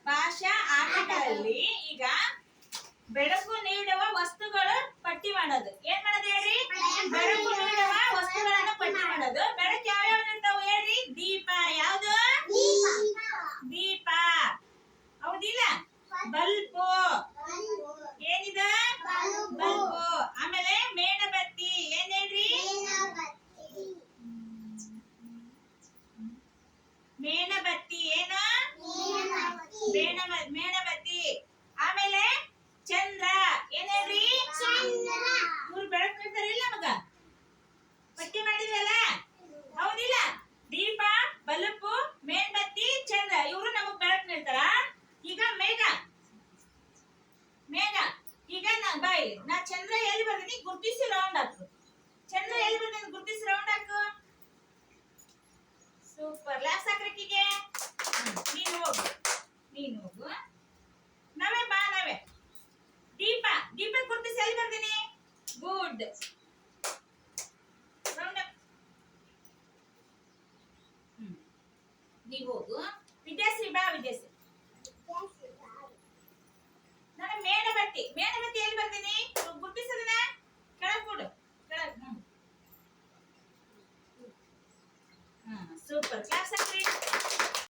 ಭಾಷಾ ಆಟಗಳಲ್ಲಿ ಈಗ ಬೆಳಕು ನೀಡುವ ವಸ್ತುಗಳು ಪಟ್ಟಿ ಮಾಡೋದು. ಏನ್ ಮಾಡೋದು ಹೇಳ್ರಿ? ಬೆಳಕು ನೀಡುವ ವಸ್ತುಗಳನ್ನ ಪಟ್ಟಿ ಮಾಡೋದು. ಬೆಳಕು ಯಾವ್ಯಾವ ನೀಡ್ತಾವ ಹೇಳ್ರಿ? ದೀಪ. ಯಾವ್ದು? ದೀಪ. ಹೌದಿಲ್ಲ? ಬಲ್ಬು. ಏನಿದ? ಬಲ್ಬು. ಆಮೇಲೆ ಮೇಣಬತ್ತಿ. ಏನ್ ಹೇಳ್ರಿ? ಮೇಣಬತ್ತಿ. ಏನ? ಮೇಣಬತ್ತಿ. ಆಮೇಲೆ ಚಂದ್ರ. ಏನ್ ಹೇಳ್ರಿ? ಇವ್ರು ಬೆಳಕು ನೀಡ್ತಾರಿಲ್ಲ ನಮಗ, ಪಟ್ಟಿ ಮಾಡಿದ್ವಲ್ಲ, ಹೌದಿಲ್ಲ? ದೀಪ, ಬಲ್ಬು, ಮೇಣಬತ್ತಿ, ಚಂದ್ರ ಇವರು ನಮಗ್ ಬೆಳಕು ನೀಡ್ತಾರ. ಈಗ ಮೇಘ. ಈಗ ನಾ ಚಂದ್ರ ಎಲ್ಲಿ ಬರ್ತೀನಿ ಗುರ್ತಿಸಿ ರೌಂಡ್ ಹಾಕು. ಚಂದ್ರ ಎಲ್ಲಿ ಬರ್ತೀನಿ ಗುರ್ತಿಸಿ ರೌಂಡ್ ಹಾಕು. ಸೂಪರ್. ಲ್ಯಾಸ್ ಹಾಕ್ರಕ್ಕಿಗೆ. ನೀನು ಹೋಗು. ನಾವೇ ಬಾ. ದೀಪ ಗುರ್ತಿಸಿ ಎಲ್ಲಿ ಬರ್ತೀನಿ? ಗುಡ್. Round up. ನೀವು ಹೋಗು. ವಿದ್ಯಾಶ್ರೀ ಬಾ. ವಿದ್ಯಾಶ್ರೀ ನಾನು ಮೇಣಬತ್ತಿ ಎಲ್ಲಿ ಬರ್ತೀನಿ ಗುರ್ತಿಸೋದನ್ನ